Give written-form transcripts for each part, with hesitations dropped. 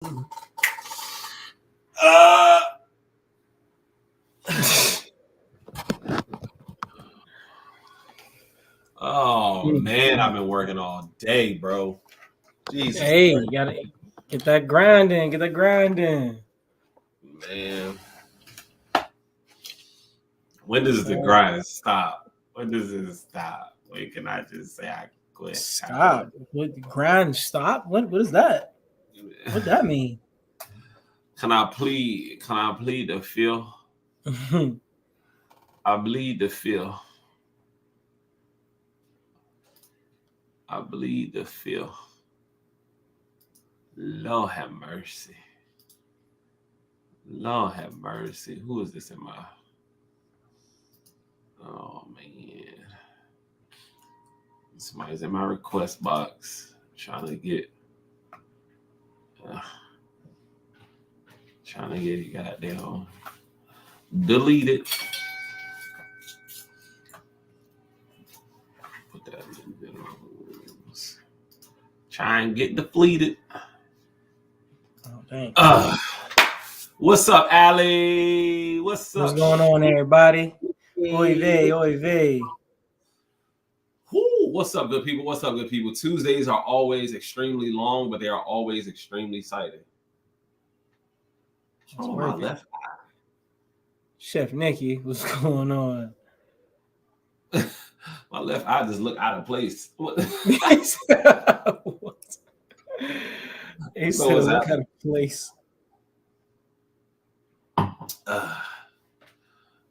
Oh man, I've been working all day, bro. Jesus Hey, Christ, you gotta get that grinding. Get that grinding. man. When does the grind stop? When does it stop? When can I just say I quit? Stop. What grind? Stop. What is that? What that mean? Can I plead? Can I plead the fifth? I bleed the fifth. I bleed the fifth. Lord have mercy. Lord have mercy. Who is this in my? Oh man. Somebody's in my request box trying to get it goddamn deleted. Put that in the videos. Try and get depleted. Oh, dang. What's up, Ali? What's What's up? going on, everybody? Oy vey, oy vey. What's up, good people? What's up, good people? Tuesdays are always extremely long, but they are always extremely exciting. Oh, my left eye. Chef Nikki, what's going on? My left eye just look out of place. What? He said, "What kind of place?"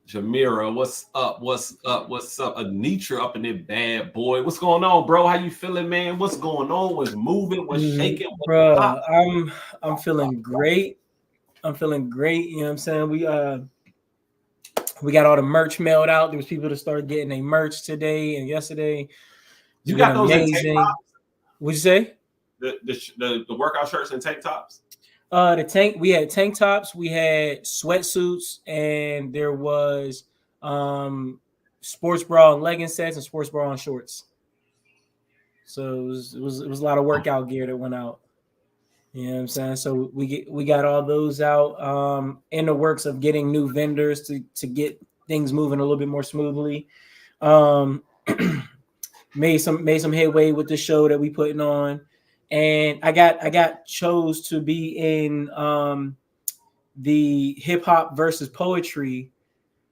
Jamira, what's up? What's up? What's up? Anitra up in there, bad boy. What's going on, bro? How you feeling, man? What's going on? What's moving? What's shaking? What's Bro, I'm feeling great. I'm feeling great. You know what I'm saying? We got all the merch mailed out. There was people that started getting their merch today and yesterday. You got those amazing. What'd you say? The workout shirts and tank tops? We had tank tops, we had sweatsuits, and there was sports bra and legging sets and sports bra and shorts. So it was a lot of workout gear that went out. You know what I'm saying? So we got all those out in the works of getting new vendors to get things moving a little bit more smoothly. Made some headway with the show that we putting on. And I got chose to be in the hip hop versus poetry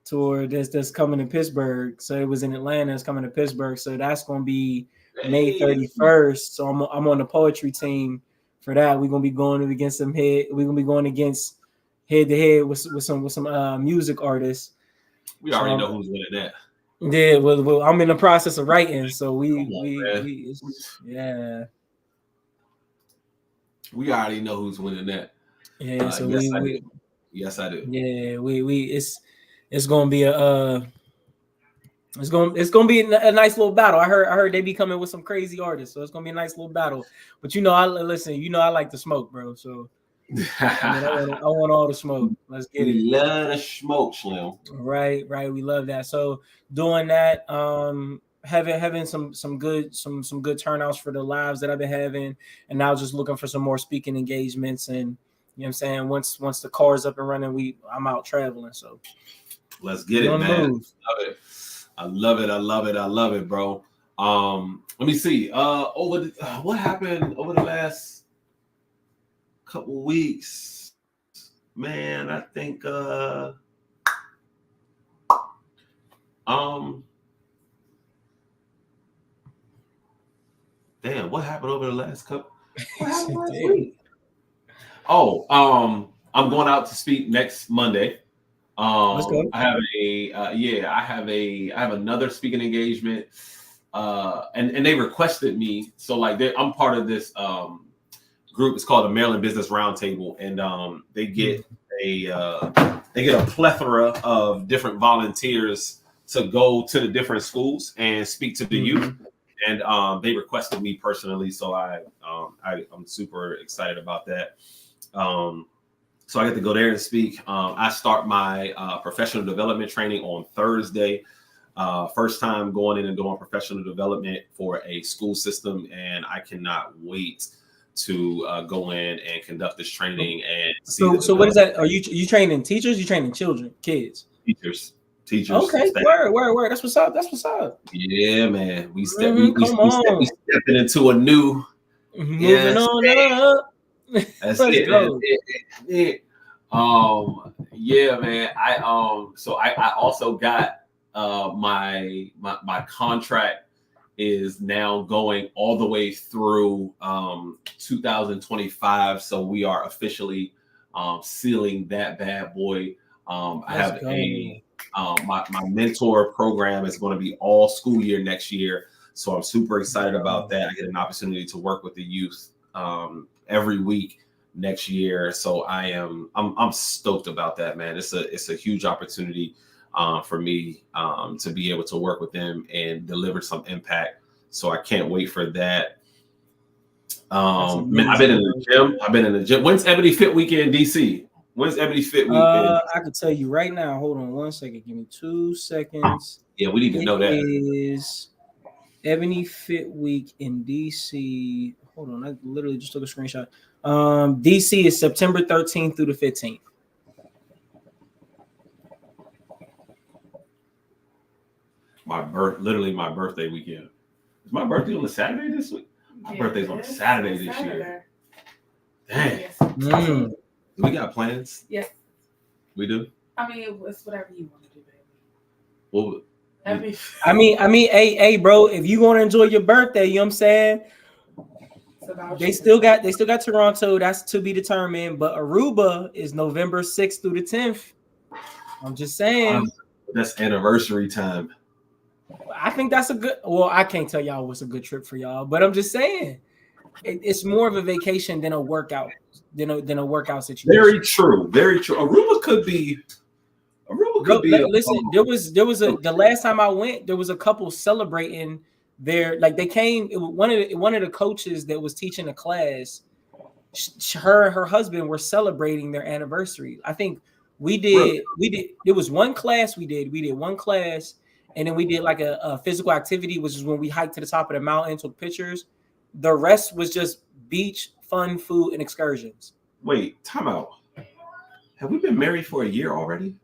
tour that's coming to Pittsburgh. So it was in Atlanta, it's coming to Pittsburgh. So that's gonna be May 31st. So I'm on the poetry team for that. We're gonna be going against some head. We're gonna be going against head to head with some music artists. We already know who's winning that. Yeah, well, I'm in the process of writing, so we yeah. We already know who's winning that. Yeah, so yes, I do. Yeah, it's gonna be it's gonna be a nice little battle. I heard they be coming with some crazy artists, so it's gonna be a nice little battle. But I like to smoke, bro. So I want all the smoke. Let's get it. We love the smoke, Slim. Right. We love that. So doing that, having some good turnouts for the lives that I've been having, and now just looking for some more speaking engagements. And you know what I'm saying, once the car's up and running, I'm out traveling. So let's get it, man. I love it, bro. Let me see. What happened over the last couple weeks, man? I think damn, what happened over the last couple? What happened last week? Oh, I'm going out to speak next Monday. Let's go. I have I have another speaking engagement, and they requested me. So like, I'm part of this group. It's called the Maryland Business Roundtable, and they get a plethora of different volunteers to go to the different schools and speak to the youth. And they requested me personally, so I'm super excited about that. So I get to go there and speak. I start my professional development training on Thursday. First time going in and doing professional development for a school system, and I cannot wait to go in and conduct this training and see So what is that? Are you training teachers? You training children, kids? Teachers. Okay, staff. word. That's what's up. Yeah, man. We stepping into a new. Moving on up. That's Let's it, go. man. Yeah, man. I also got my contract is now going all the way through 2025. So we are officially sealing that bad boy. I have my mentor program is going to be all school year next year. So I'm super excited about that. I get an opportunity to work with the youth every week next year. So I'm stoked about that, man. It's a huge opportunity for me to be able to work with them and deliver some impact. So I can't wait for that. Man, I've been in the gym. When's Ebony Fit Week in DC? When's Ebony Fit Week? I can tell you right now. Hold on 1 second. Give me 2 seconds. Yeah, we need to know that. It is Ebony Fit Week in DC. Hold on, I literally just took a screenshot. DC is September 13th through the 15th. My birthday weekend. Is my birthday on a Saturday this week? My birthday's on a Saturday this year. Dang. Yes. We got plans? Yes. We do? I mean, it's whatever you want to do, baby. Well, I mean, hey, bro, if you want to enjoy your birthday, you know what I'm saying? They still got Toronto. That's to be determined. But Aruba is November 6th through the 10th. I'm just saying. That's anniversary time. I think that's a good. Well, I can't tell y'all what's a good trip for y'all, but I'm just saying it's more of a vacation than a workout than a workout situation. Very true. Aruba could be. Listen, there was the last time I went, there was a couple celebrating their they came. One of the coaches that was teaching a class, her and her husband were celebrating their anniversary. I think we did. It was one class we did one class. And then we did like a physical activity, which is when we hiked to the top of the mountain, took pictures. The rest was just beach, fun, food, and excursions. Wait, time out. Have we been married for a year already?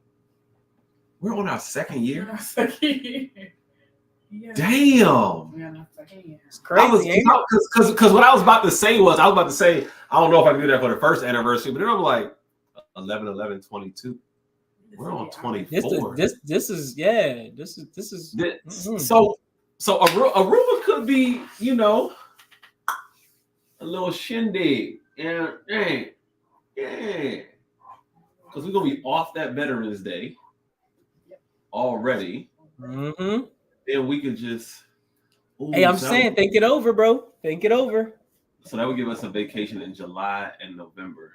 We're on our second year? Yeah. Damn. It's crazy. Because what I was about to say, I don't know if I can do that for the first anniversary, but then I'm like 11/11/22. We're on 24. This is. So Aruba could be, a little shindig. Yeah. Because we're gonna be off that Veterans Day already. Mm-hmm. Then we could just. Hey, I'm saying, think it over, bro. Think it over. So that would give us a vacation in July and November.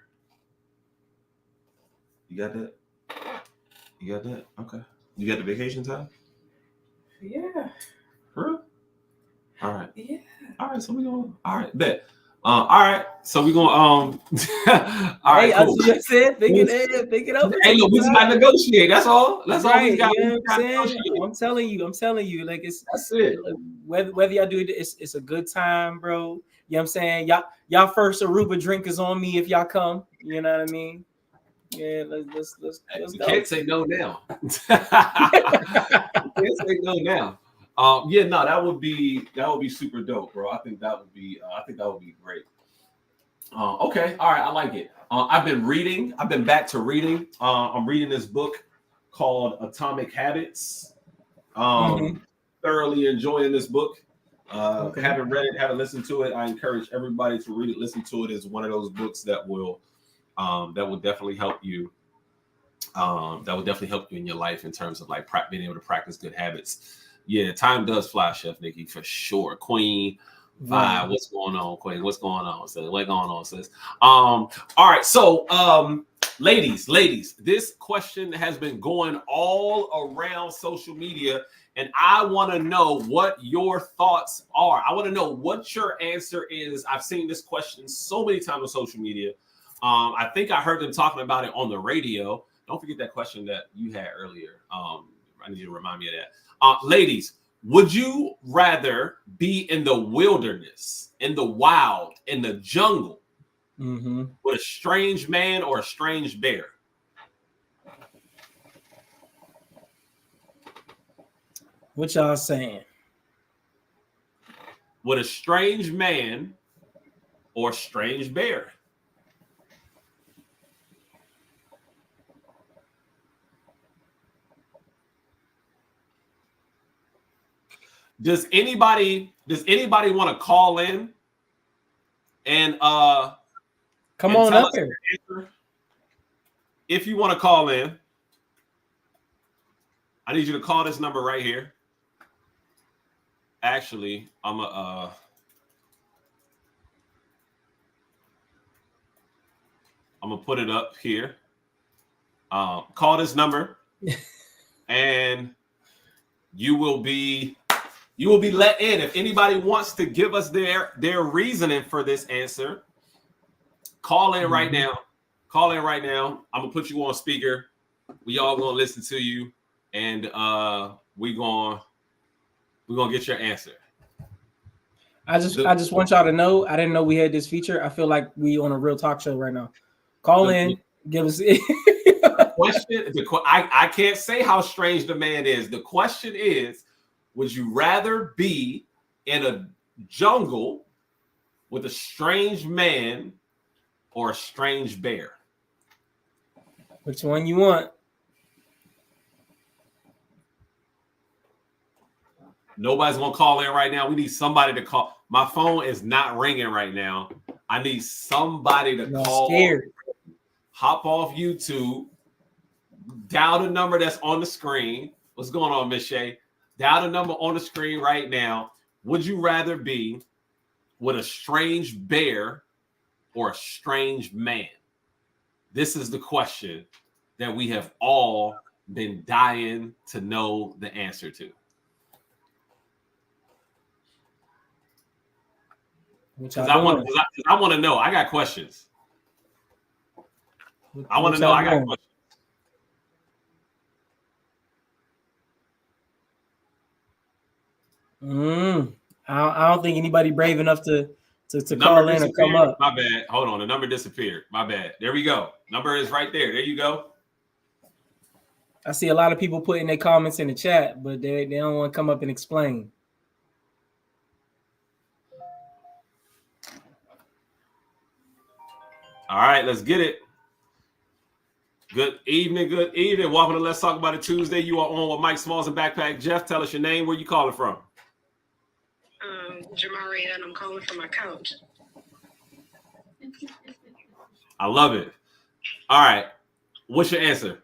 You got that? You got that? Okay. You got the vacation time? Yeah. For real? All right. Yeah. All right. So we going. All right. Bet. All right. So we going. All right. Hey, cool. I just said, think it over. Hey, look, we just got to negotiate. That's all. That's all we got. You know what I'm saying? I'm telling you. Like that's it. Whether y'all do it, it's a good time, bro. You know what I'm saying? Y'all first Aruba drink is on me if y'all come. You know what I mean? Yeah, let's go. Can't say no now. Can't say no now. That would be super dope, bro. I think that would be great. Okay, all right, I like it. I've been back to reading. I'm reading this book called Atomic Habits. Thoroughly enjoying this book. Haven't read it, haven't listened to it. I encourage everybody to read it, listen to it. It's one of those books that will definitely help you. That will definitely help you in your life in terms of like being able to practice good habits. Yeah, time does fly, Chef Nikki, for sure. Queen, vibe. What's going on, Queen? What's going on, sis? What's going on, sis? All right, so ladies, this question has been going all around social media, and I want to know what your thoughts are. I want to know what your answer is. I've seen this question so many times on social media. I think I heard them talking about it on the radio. Don't forget that question that you had earlier. I need you to remind me of that. Ladies, Would you rather be in the wilderness, in the wild, in the jungle with a strange man or a strange bear? What y'all saying? With a strange man or a strange bear? Does anybody want to call in and come and on tell up us here? your answer? If you want to call in, I need you to call this number right here. Actually, I'm gonna put it up here. Call this number, and you will be let in. If anybody wants to give us their reasoning for this answer, call in right now. Call in right now. I'm gonna put you on speaker. We all gonna listen to you, and we're gonna get your answer. I just want y'all to know, I didn't know we had this feature. I feel like we on a real talk show right now. Call in, give us question. I can't say how strange the man is. The question is, would you rather be in a jungle with a strange man or a strange bear? Which one you want? Nobody's gonna call in right now. We need somebody to call. My phone is not ringing right now. I need somebody to call. Scared. Hop off YouTube. Dial the number that's on the screen. What's going on, Miss Shay? Dial the number on the screen right now. Would you rather be with a strange bear or a strange man? This is the question that we have all been dying to know the answer to. Because I want to know. I got questions. I want to know. I got questions. I don't think anybody brave enough to call in and come up. My bad. Hold on. The number disappeared. My bad. There we go. Number is right there. There you go. I see a lot of people putting their comments in the chat, but they don't want to come up and explain. All right, let's get it. Good evening. Welcome to Let's Talk About It Tuesday. You are on with Mike Smalls and Backpack Jeff. Tell us your name. Where you calling from? Jamaria, and I'm calling from my couch. I love it. All right. What's your answer?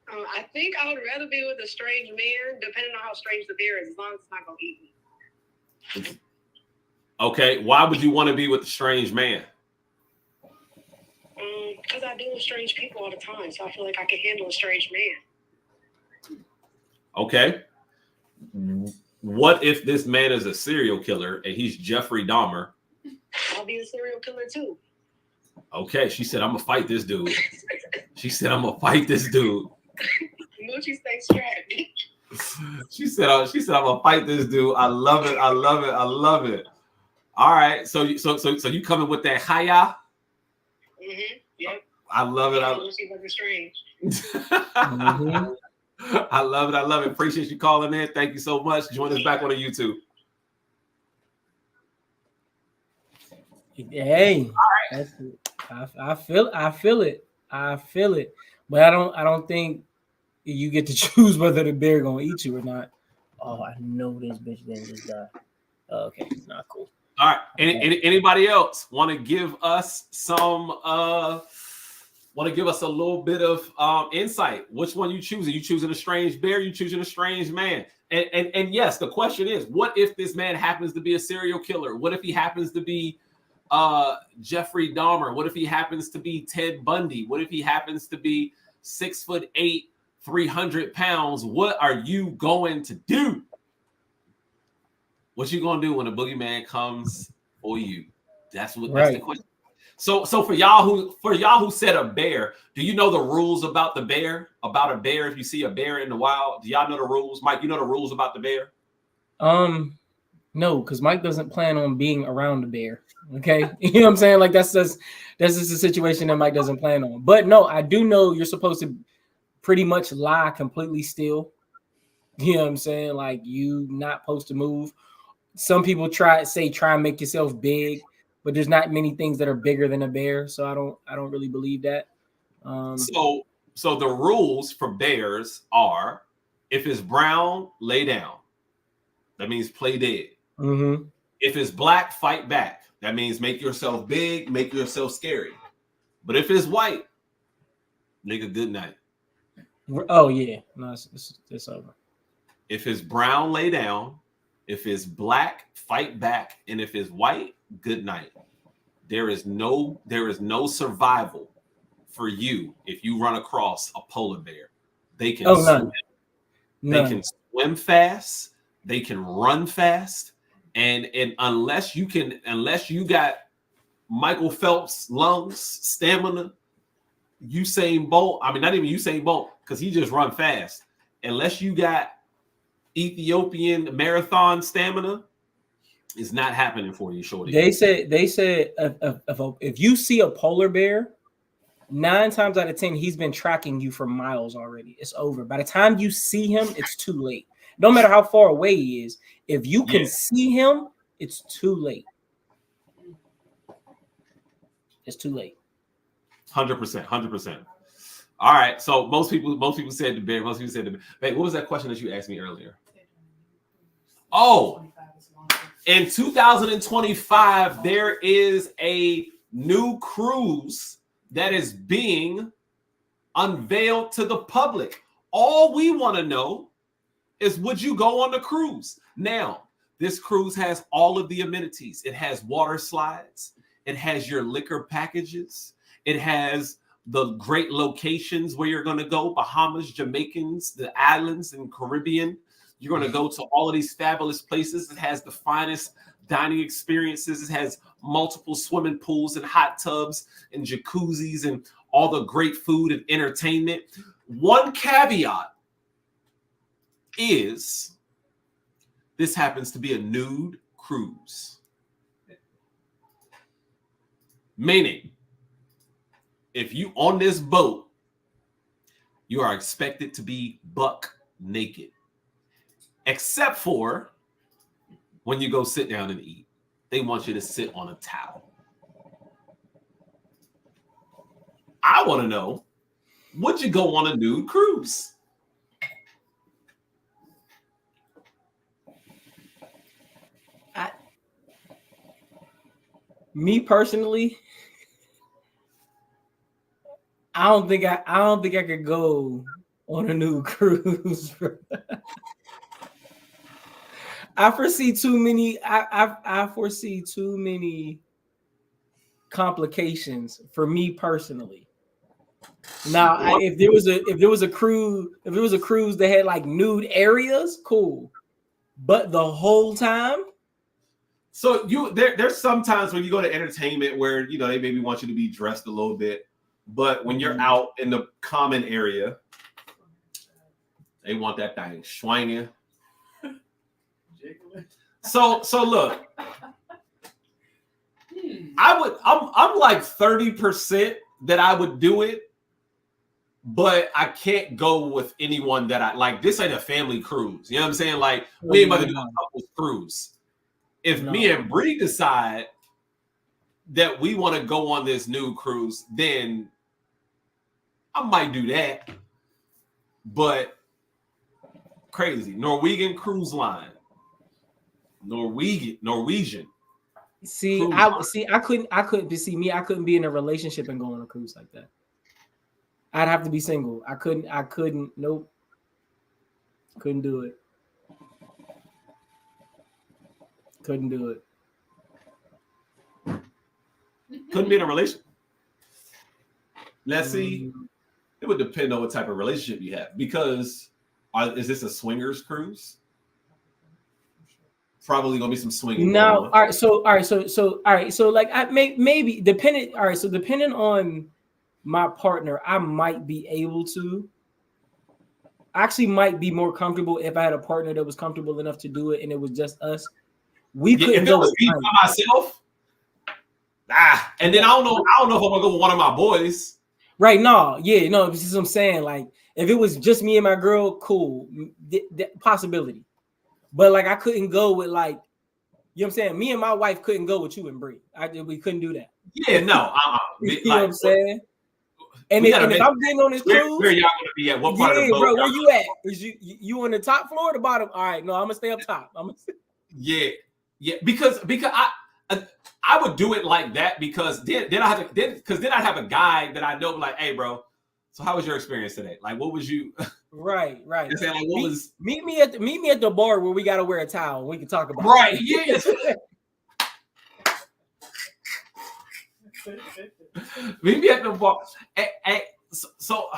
I think I would rather be with a strange man, depending on how strange the bear is, as long as it's not going to eat me. Okay. Why would you want to be with a strange man? Because I deal with strange people all the time, so I feel like I can handle a strange man. Okay. What if this man is a serial killer and he's Jeffrey Dahmer? I'll be a serial killer too. Okay. She said, I'm going to fight this dude. Moochie, stay strapped. She said, I'm going to fight this dude. I love it. All right. So you coming with that haya? Mm-hmm. Yep. I love it. Lucy looking strange. I love it. Appreciate you calling in. Thank you so much. Join us back on the YouTube. Hey, right. I feel it. But I don't think you get to choose whether the bear gonna eat you or not. Oh, I know this bitch didn't just die. Okay, not cool. All right. Anybody else want to give us some give us a little bit of insight? Which one you choosing? You choosing a strange bear? You choosing a strange man? And yes, the question is, what if this man happens to be a serial killer? What if he happens to be Jeffrey Dahmer? What if he happens to be Ted Bundy? What if he happens to be 6'8", 300 pounds? What are you going to do? What you gonna do when the boogeyman comes for you? That's the question. So for y'all who said a bear, do you know the rules about the bear? About a bear, if you see a bear in the wild, do y'all know the rules? Mike, you know the rules about the bear? No, because Mike doesn't plan on being around the bear. Okay, you know what I'm saying? Like that's just a situation that Mike doesn't plan on. But no, I do know you're supposed to pretty much lie completely still. You know what I'm saying? Like you not supposed to move. Some people try and make yourself big, but there's not many things that are bigger than a bear. So I don't really believe that. So the rules for bears are: if it's brown, lay down. That means play dead. Mm-hmm. If it's black, fight back. That means make yourself big, make yourself scary. But if it's white, nigga, good night. Oh yeah, no, it's over. If it's brown, lay down. If it's black, fight back. And if it's white, good night. There is no survival for you if you run across a polar bear. They can swim. They can swim fast. They can run fast. And unless you got Michael Phelps lungs, stamina, Usain Bolt. I mean, not even Usain Bolt, because he just run fast. Unless you got Ethiopian marathon stamina, it's not happening for you, shorty. They said if you see a polar bear, 9 times out of 10 he's been tracking you for miles already. It's over. By the time you see him, it's too late. No matter how far away he is, if you can see him, it's too late. It's too late. 100%. All right. So most people said the bear. Most people said the bear. Wait, what was that question that you asked me earlier? Oh, in 2025, there is a new cruise that is being unveiled to the public. All we want to know is, would you go on the cruise? Now, this cruise has all of the amenities. It has water slides. It has your liquor packages. It has the great locations where you're going to go: Bahamas, Jamaicans, the islands, and Caribbean. You're going to go to all of these fabulous places. It has the finest dining experiences. It has multiple swimming pools and hot tubs and jacuzzis and all the great food and entertainment. One caveat is this happens to be a nude cruise. Meaning, if you on this boat, you are expected to be buck naked. Except for when you go sit down and eat. They want you to sit on a towel. I want to know, would you go on a nude cruise? Me personally, I don't think I could go on a new cruise. I foresee too many. I foresee too many complications for me personally. Now, if there was a cruise that had like nude areas, cool. But the whole time. So there's sometimes when you go to entertainment where they maybe want you to be dressed a little bit, but when you're out in the common area, they want that thing swinging. So look, I'm like 30% that I would do it, but I can't go with anyone that I like. This ain't a family cruise. You know what I'm saying? Like, we ain't about to do a couples cruise. If me and Bree decide that we want to go on this new cruise, then I might do that. But crazy. Norwegian Cruise Line. Norwegian. I couldn't be in a relationship and go on a cruise like that. I'd have to be single. I couldn't, nope. Couldn't do it. Couldn't do it. Couldn't be in a relationship. Let's see. It would depend on what type of relationship you have. Because is this a swingers cruise? probably gonna be some swinging. No, all right. So like maybe depending. All right, so depending on my partner, I might be able to. I actually might be more comfortable if I had a partner that was comfortable enough to do it, and it was just us. We couldn't if go it was with me by myself. And then I don't know if I'm gonna go with one of my boys. Right? No, yeah, no. This is what I'm saying. Like, if it was just me and my girl, cool, possibility. But like, I couldn't go with like, you know what I'm saying. Me and my wife couldn't go with you and Bree. We couldn't do that. Yeah, no. You know what I'm saying? And if I'm getting on this cruise, where y'all gonna be at? What part of the boat? Bro, where you at? Is you on the top floor or the bottom? All right, no, I'm gonna stay up top. Yeah, because I would do it like that because then I have to then I'd have a guy that I know like, hey, bro. So how was your experience today? Like, what was you? Right. You're saying, like, what was? Meet me at the bar where we gotta wear a towel. And we can talk about right. it. Yes. Meet me at the bar. So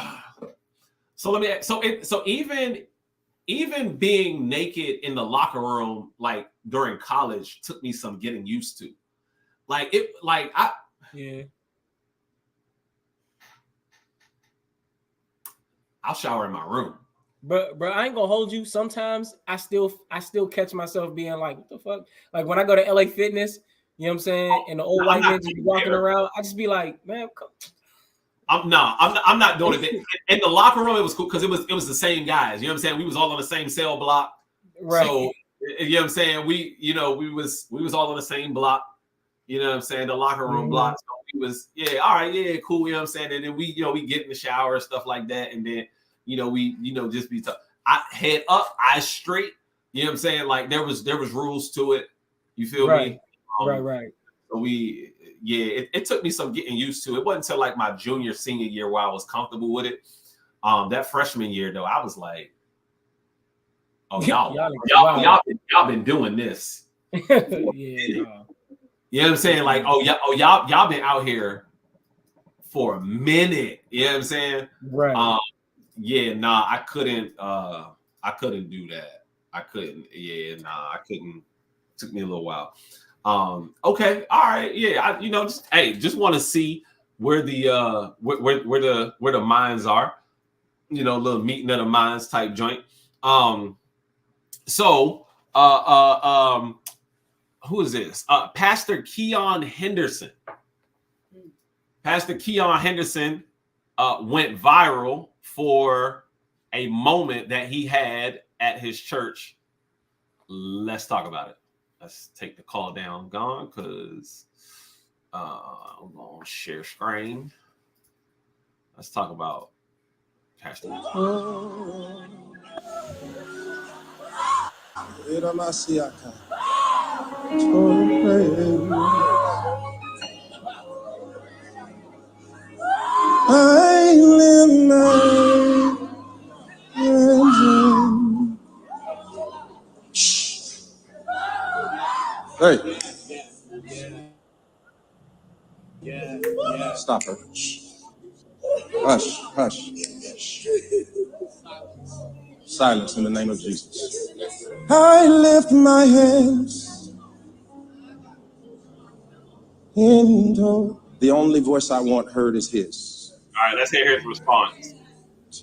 let me. So even being naked in the locker room, like during college, took me some getting used to. I'll shower in my room. But I ain't gonna hold you. Sometimes I still catch myself being like, what the fuck? Like when I go to LA Fitness, you know what I'm saying, and the old white men just be walking around, I just be like, man, come. I'm not doing it. In the locker room, it was cool because it was the same guys. You know what I'm saying? We was all on the same cell block. Right. So you know what I'm saying? We was all on the same block. You know what I'm saying? The locker room block. So we was, all right, cool. You know what I'm saying? And then we get in the shower and stuff like that. And then, we just be tough. Head up, eyes straight. You know what I'm saying? Like there was rules to it. You feel me? Right. So it took me some getting used to. It wasn't until like my junior, senior year where I was comfortable with it. That freshman year though, I was like, oh y'all been doing this. Yeah. You know what I'm saying? Like, y'all been out here for a minute. You know what I'm saying? Right. I couldn't do that. I couldn't. I couldn't. It took me a little while. Okay. All right. Yeah. Just want to see where the where the minds are. Little meeting of the minds type joint. Who is this? Pastor Keon Henderson. Pastor Keon Henderson went viral for a moment that he had at his church. Let's talk about it. Let's take the call down gone because I'm going to share screen. Let's talk about Pastor. I live my hey. Stop her. Hush. Silence in the name of Jesus. I lift my hands into the only voice I want heard is his. All right, let's hear his response.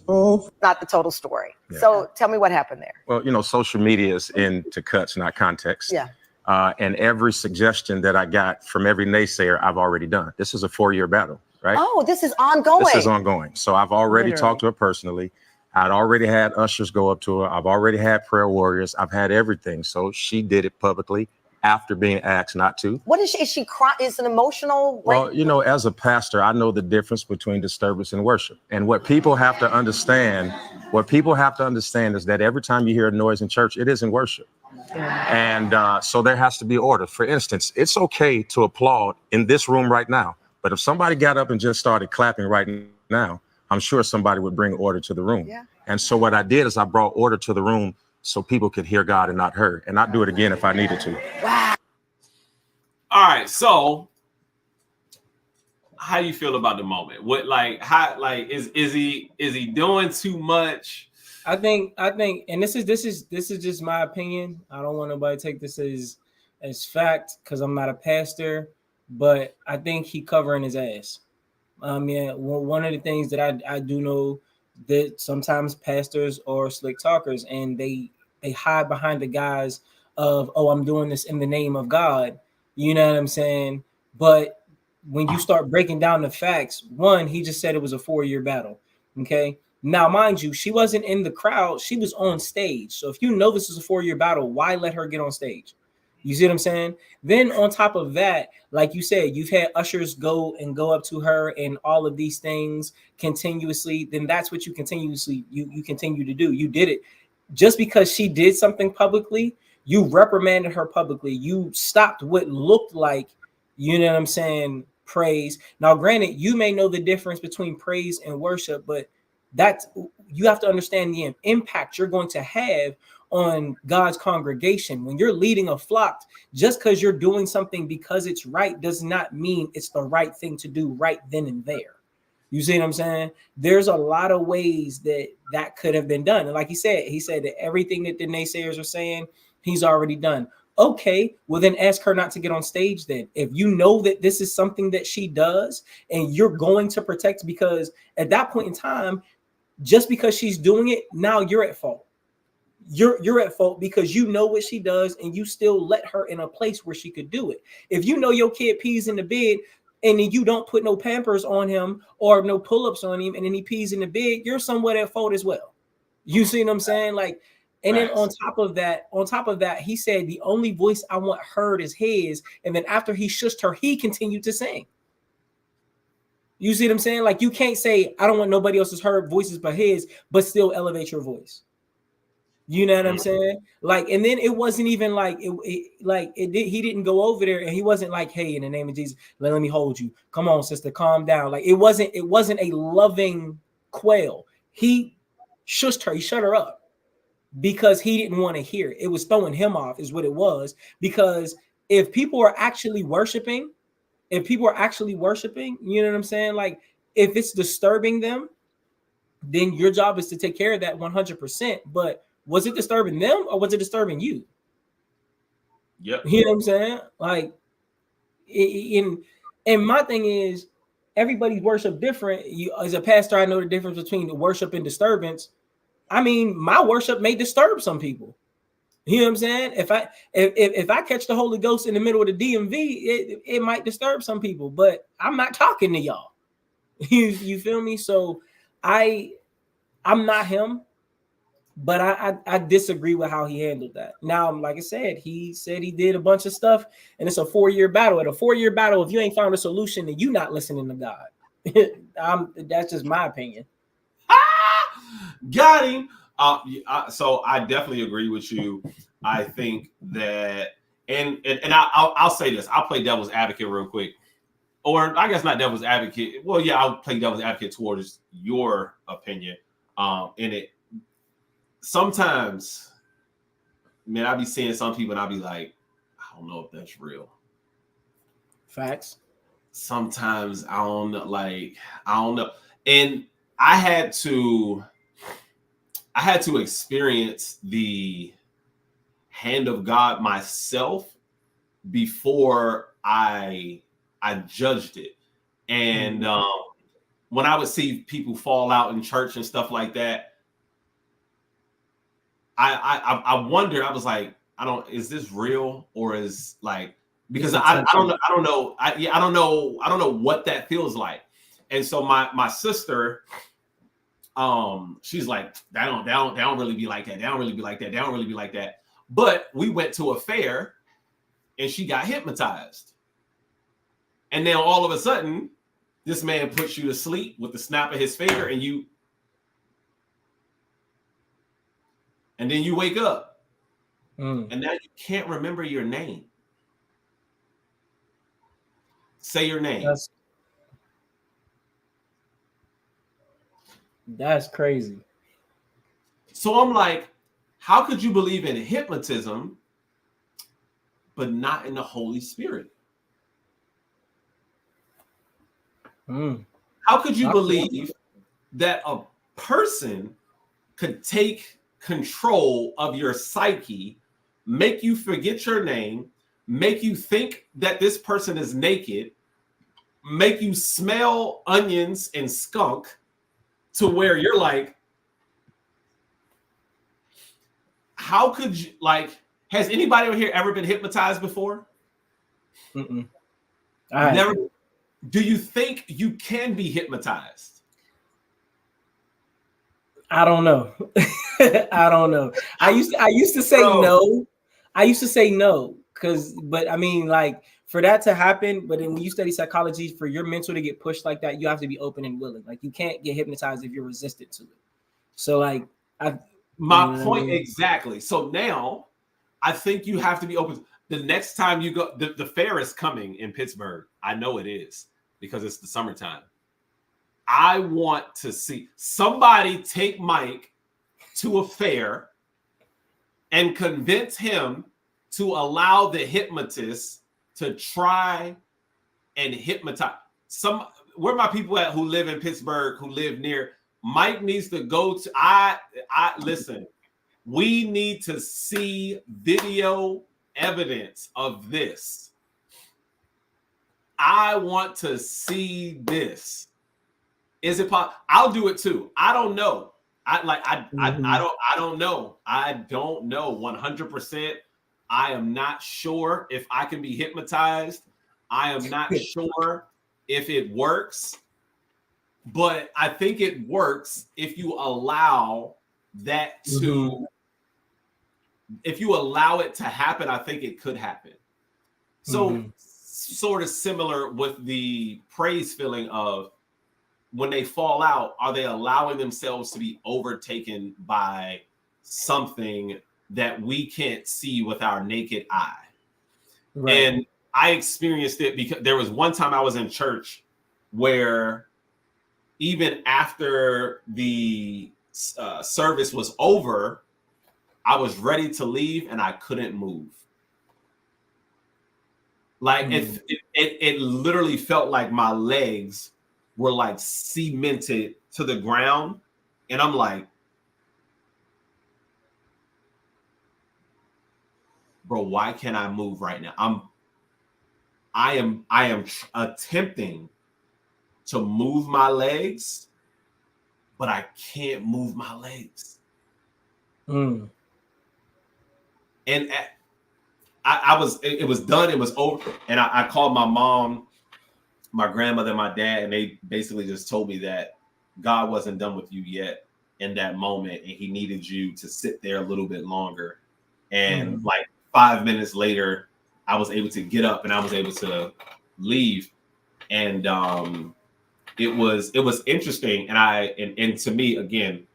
Not the total story. Yeah. So tell me what happened there. Well, social media is into cuts, not context. Yeah. And every suggestion that I got from every naysayer, I've already done. This is a 4-year battle, right? Oh, this is ongoing. This is ongoing. So I've already talked to her personally. I'd already had ushers go up to her. I've already had prayer warriors. I've had everything. So she did it publicly after being asked not to. What is she? Is she crying? Is it emotional? Well, as a pastor, I know the difference between disturbance and worship. And what people have to understand is that every time you hear a noise in church, it isn't worship. Yeah. And so there has to be order. For instance, it's okay to applaud in this room right now. But if somebody got up and just started clapping right now, I'm sure somebody would bring order to the room. Yeah. And so what I did is I brought order to the room so people could hear God and not her. And I'd do it again if I needed to. Wow. All right. So how do you feel about the moment? What is he doing too much? I think, and this is just my opinion. I don't want nobody to take this as fact because I'm not a pastor, but I think he covering his ass. Yeah, one of the things that I do know that sometimes pastors are slick talkers and they hide behind the guise of, oh, I'm doing this in the name of God. You know what I'm saying? But when you start breaking down the facts, one, he just said it was a 4-year battle. Okay. Now, mind you, she wasn't in the crowd, she was on stage. So if you know this is a 4-year battle, why let her get on stage? You see what I'm saying? Then on top of that, like you said, you've had ushers go up to her and all of these things continuously. Then that's what you continue to do. You did it just because she did something publicly. You reprimanded her publicly. You stopped what looked like, you know what I'm saying, praise. Now, granted, you may know the difference between praise and worship, but that's, you have to understand the impact you're going to have on God's congregation. When you're leading a flock, just because you're doing something because it's right does not mean it's the right thing to do right then and there. You see what I'm saying? There's a lot of ways that could have been done. And like he said that everything that the naysayers are saying, he's already done. Okay, well then ask her not to get on stage then. If you know that this is something that she does and you're going to protect, because at that point in time, just because she's doing it, now you're at fault. You're at fault because you know what she does and you still let her in a place where she could do it. If you know your kid pees in the bed and then you don't put no Pampers on him or no pull-ups on him and then he pees in the bed, you're somewhat at fault as well. You see what I'm saying? Like, and then on top of that, he said the only voice I want heard is his. And then after he shushed her, he continued to sing. You see what I'm saying? Like, you can't say I don't want nobody else's heard voices but his, but still elevate your voice. You know what I'm saying? Like, and then it wasn't even like he didn't go over there and he wasn't like, hey, in the name of Jesus, let me hold you. Come on, sister, calm down. Like, it wasn't a loving quail. He shushed her, he shut her up because he didn't want to hear it. It was throwing him off, is what it was. Because if people are actually worshiping, you know what I'm saying? Like, if it's disturbing them, then your job is to take care of that 100%. But was it disturbing them or was it disturbing you? Yep. You know what I'm saying? Like, and my thing is, everybody's worship different. You, as a pastor, I know the difference between the worship and disturbance. I mean, my worship may disturb some people. You know what I'm saying? If I catch the Holy Ghost in the middle of the DMV, it might disturb some people, but I'm not talking to y'all. You feel me? So I'm not him. But I disagree with how he handled that. Now, like I said, he did a bunch of stuff, and it's a 4-year battle. At a 4-year battle, if you ain't found a solution, then you not listening to God. That's just my opinion. Got him. So I definitely agree with you. I think that, and I'll say this. I'll play devil's advocate real quick, or I guess not devil's advocate. Well, yeah, I'll play devil's advocate towards your opinion. In it. Sometimes, man, I be seeing some people and I be like, I don't know if that's real. Facts. Sometimes I don't know. And I had to experience the hand of God myself before I judged it. And when I would see people fall out in church and stuff like that, I wondered. I was like, is this real or is like, because I don't know what that feels like. And so my sister, she's like, they don't really be like that. They don't really be like that. They don't really be like that. But we went to a fair and she got hypnotized. And then all of a sudden, this man puts you to sleep with the snap of his finger and then you wake up and now you can't remember your name. Say your name. That's crazy. So I'm like, how could you believe in hypnotism, but not in the Holy Spirit? How could you believe that a person could take control of your psyche, make you forget your name, make you think that this person is naked, make you smell onions and skunk to where you're like, how could you, like, has anybody over here ever been hypnotized before? Mm-mm. Never. Do you think you can be hypnotized? I don't know. I don't know. I used to say no. I used to say no but I mean, like, for that to happen, but then when you study psychology, for your mental to get pushed like that, you have to be open and willing. Like, you can't get hypnotized if you're resistant to it. So, like, my point exactly. So now I think you have to be open. The next time you go, the fair is coming in Pittsburgh. I know it is because it's the summertime. I want to see somebody take Mike to a fair and convince him to allow the hypnotist to try and hypnotize where my people at who live in Pittsburgh, who live near. Mike needs to go to, I listen, we need to see video evidence of this. I want to see this. Is it possible? I'll do it too. I don't know. I don't know. I don't know 100%. I am not sure if I can be hypnotized. I am not sure if it works, but I think it works if you allow that to, if you allow it to happen. I think it could happen. So sort of similar with the praise feeling of when they fall out, are they allowing themselves to be overtaken by something that we can't see with our naked eye? Right. And I experienced it because there was one time I was in church where even after the service was over, I was ready to leave and I couldn't move. Like it literally felt like my legs were like cemented to the ground. And I'm like, bro, why can't I move right now? I am attempting to move my legs, but I can't move my legs. And it was done. It was over. And I called my mom, my grandmother, my dad, and they basically just told me that God wasn't done with you yet in that moment. And he needed you to sit there a little bit longer. And like 5 minutes later, I was able to get up and I was able to leave. And it was interesting. And to me, again,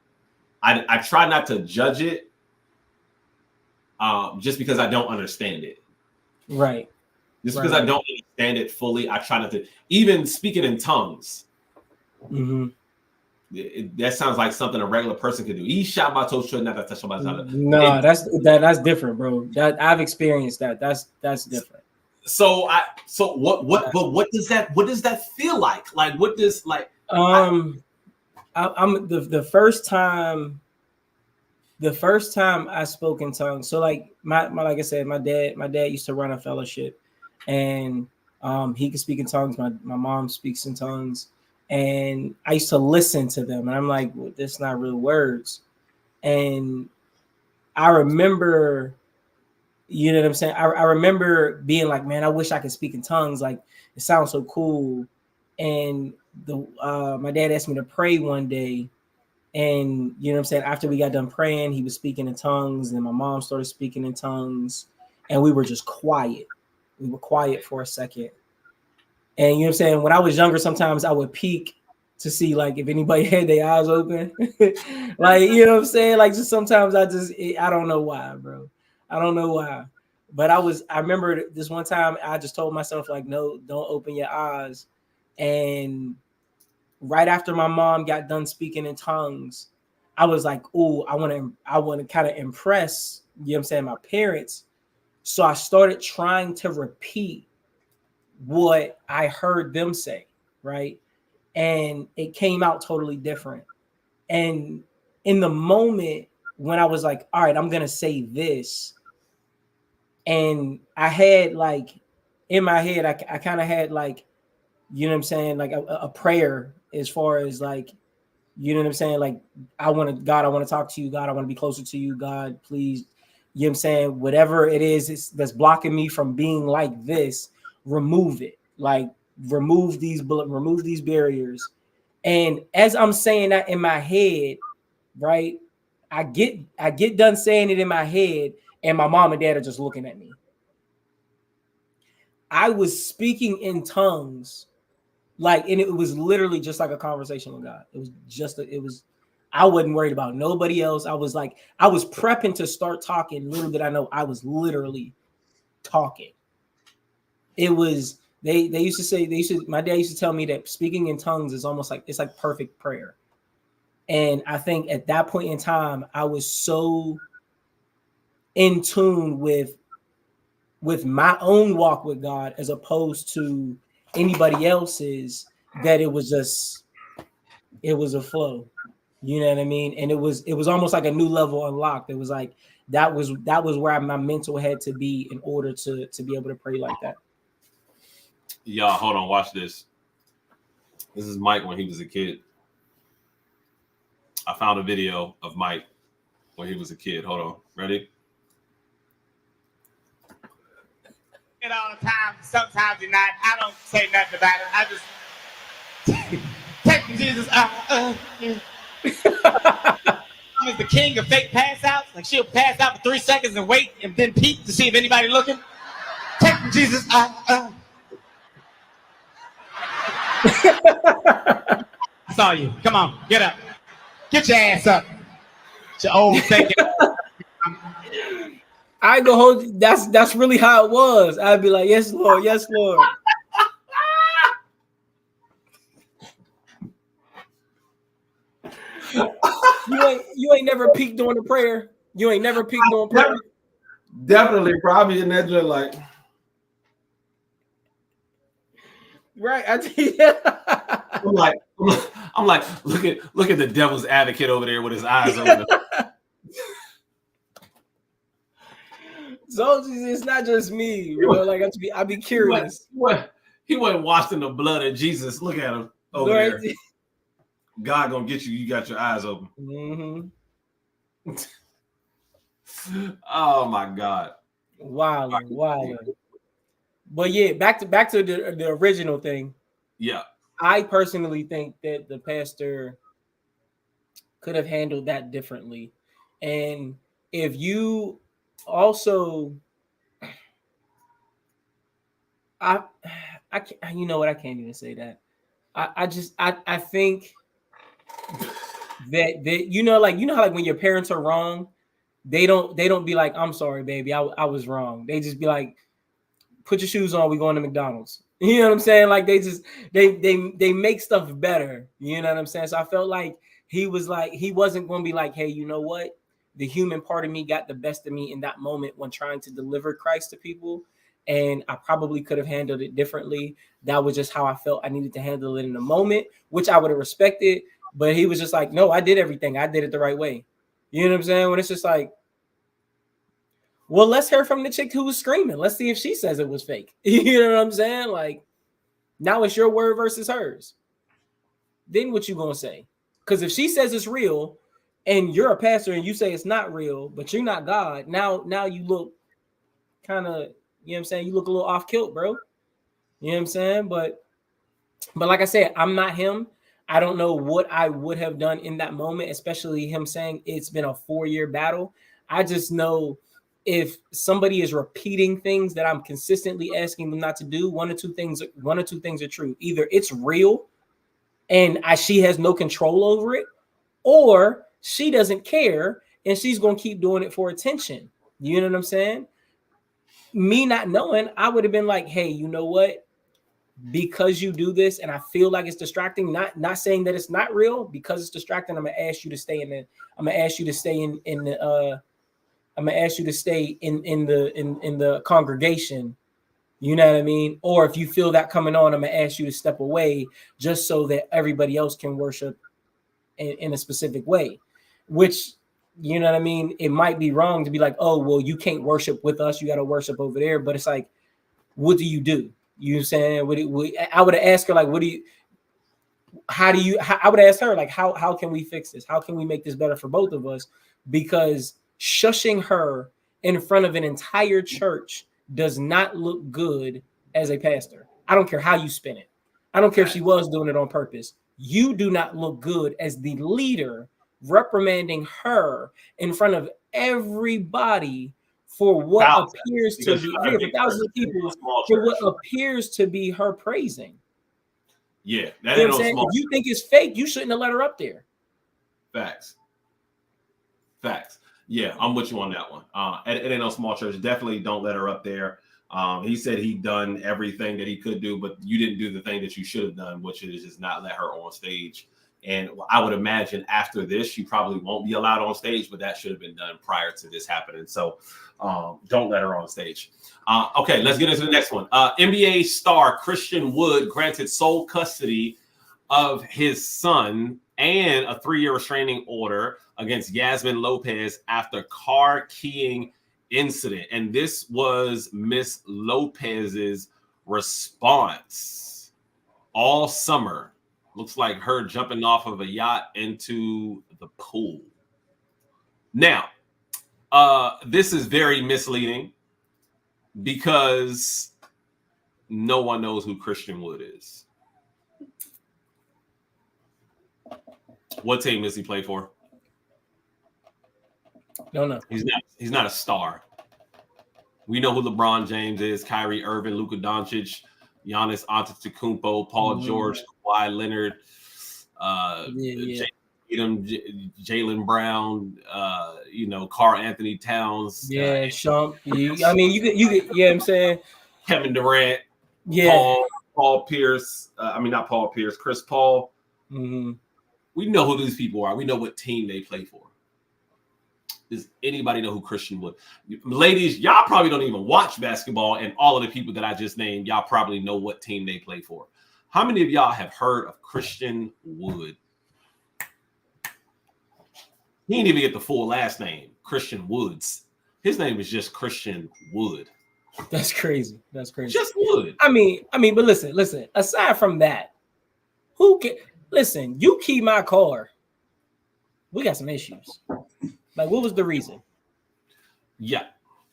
I try not to judge it just because I don't understand it. Right. Just because I don't understand it fully, I try not to. Even speaking in tongues, that sounds like something a regular person could do. No, that's different, bro. That I've experienced that. That's different. So what does that feel like? Like what does like? I'm the first time I spoke in tongues. So like my like I said, my dad used to run a fellowship, and he could speak in tongues. My mom speaks in tongues, and I used to listen to them, and I'm like, well, that's not real words. And I remember, you know what I'm saying? I remember being like, man, I wish I could speak in tongues. Like it sounds so cool. And my dad asked me to pray one day. And you know what I'm saying? After we got done praying, he was speaking in tongues, and my mom started speaking in tongues, and we were just quiet. We were quiet for a second. And you know what I'm saying? When I was younger, sometimes I would peek to see like if anybody had their eyes open. Like, you know what I'm saying? Like just sometimes I don't know why, bro. I don't know why. But I remember this one time I just told myself like, no, don't open your eyes. And right after my mom got done speaking in tongues, I was like, oh, I want to kind of impress, you know what I'm saying, my parents. So I started trying to repeat what I heard them say, right? And it came out totally different. And in the moment when I was like, all right, I'm gonna say this, and I had like in my head, I kind of had like, you know what I'm saying, like a prayer as far as like, you know what I'm saying, like I want to talk to you, God, I want to be closer to you, God, please, you know what I'm saying, whatever it is that's blocking me from being like this, remove it, like remove these barriers. And as I'm saying that in my head, right, I get done saying it in my head, and my mom and dad are just looking at me. I was speaking in tongues, like, and it was literally just like a conversation with God. It was just I wasn't worried about nobody else. I was prepping to start talking. Little did I know I was literally talking. It was they used to say my dad used to tell me that speaking in tongues is almost like it's like perfect prayer. And I think at that point in time, I was so in tune with my own walk with God as opposed to anybody else's, that it was a flow. You know what I mean? And it was almost like a new level unlocked. It was like that was where my mental had to be in order to be able to pray like that. Y'all, hold on, watch this. This is Mike when he was a kid. I found a video of Mike when he was a kid. Hold on, ready? It all the time. Sometimes you're not. I don't say nothing about it. I just take Jesus. I'm the king of fake pass outs. Like she'll pass out for 3 seconds and wait and then peek to see if anybody looking. Take Jesus. I saw you. Come on, get up. Get your ass up. Your old thinking. I go hold you. That's really how it was. I'd be like, yes, Lord, yes, Lord. You ain't never peeked during the prayer. You ain't never peeked during prayer. Definitely, probably in that joint, like right. I'm like, look at the devil's advocate over there with his eyes open. So it's not just me, bro. Like I'd be curious. He wasn't washing the blood of Jesus. Look at him over there. God gonna get you. You got your eyes open. Mm-hmm. Oh my God! Wow. But yeah, back to the original thing. Yeah, I personally think that the pastor could have handled that differently, and if you also, I can't, you know what? I can't even say that. I think that you know how like when your parents are wrong, they don't be like, I'm sorry, baby, I was wrong. They just be like, put your shoes on, we going to McDonald's. You know what I'm saying? Like they make stuff better. You know what I'm saying? So I felt like he wasn't going to be like, hey, you know what? The human part of me got the best of me in that moment when trying to deliver Christ to people. And I probably could have handled it differently. That was just how I felt I needed to handle it in the moment, which I would have respected. But he was just like, no, I did everything. I did it the right way. You know what I'm saying? When it's just like, well, let's hear from the chick who was screaming. Let's see if she says it was fake. You know what I'm saying? Like, now it's your word versus hers. Then what you gonna say? Because if she says it's real and you're a pastor and you say it's not real, but you're not God, now you look kind of, you know what I'm saying? You look a little off kilt, bro. You know what I'm saying? But like I said, I'm not him. I don't know what I would have done in that moment, especially him saying it's been a 4-year battle. I just know if somebody is repeating things that I'm consistently asking them not to do, one or two things are true. Either it's real and she has no control over it, or she doesn't care and she's going to keep doing it for attention. You know what I'm saying? Me not knowing, I would have been like, hey, you know what? Because you do this and I feel like it's distracting, not saying that it's not real, because it's distracting, I'm gonna ask you to stay in the congregation. You know what I mean? Or if you feel that coming on, I'm gonna ask you to step away just so that everybody else can worship in a specific way. which, you know what I mean? It might be wrong to be like, oh, well, you can't worship with us. You got to worship over there. But it's like, what do? You know what I'm saying? I would have asked her, like, I would ask her, like, how can we fix this? How can we make this better for both of us? Because shushing her in front of an entire church does not look good as a pastor. I don't care how you spin it. I don't care if she was doing it on purpose. You do not look good as the leader reprimanding her in front of everybody for what appears to be for thousands of people for what appears to be her praising. Yeah, that ain't no small. If you think it's fake, you shouldn't have let her up there. Facts. Yeah, I'm with you on that one. It ain't no small church. Definitely don't let her up there. He said he'd done everything that he could do, but you didn't do the thing that you should have done, which is just not let her on stage. And I would imagine after this, she probably won't be allowed on stage, but that should have been done prior to this happening. So don't let her on stage. Okay, let's get into the next one. NBA star Christian Wood granted sole custody of his son and a 3-year restraining order against Yasmin Lopez after car keying incident. And this was Miss Lopez's response all summer. Looks like her jumping off of a yacht into the pool. Now, this is very misleading because no one knows who Christian Wood is. What team does he play for? Don't know. He's not a star. We know who LeBron James is, Kyrie Irving, Luka Doncic, Giannis Antetokounmpo, Paul George, Kawhi Leonard, Jaylen Brown, Karl Anthony Towns. Yeah, Shump. You get, yeah, I'm saying Kevin Durant. Yeah, Paul Pierce. Not Paul Pierce. Chris Paul. Mm-hmm. We know who these people are. We know what team they play for. Does anybody know who Christian Wood? Ladies, y'all probably don't even watch basketball, and all of the people that I just named, y'all probably know what team they play for. How many of y'all have heard of Christian Wood? He didn't even get the full last name, Christian Woods. His name is just Christian Wood. That's crazy. Just Wood. But listen. Aside from that, listen, you key my car. We got some issues. Like, what was the reason? Yeah.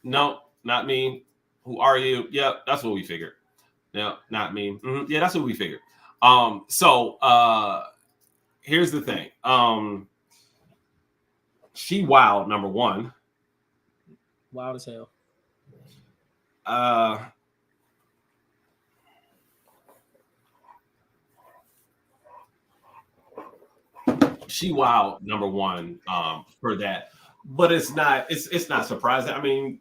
No, not me. Who are you? Yeah, that's what we figured. No, not me. Mm-hmm. Yeah, that's what we figured. So here's the thing. She wild, number one. Wild as hell. She wild, number one, for that. But it's not surprising.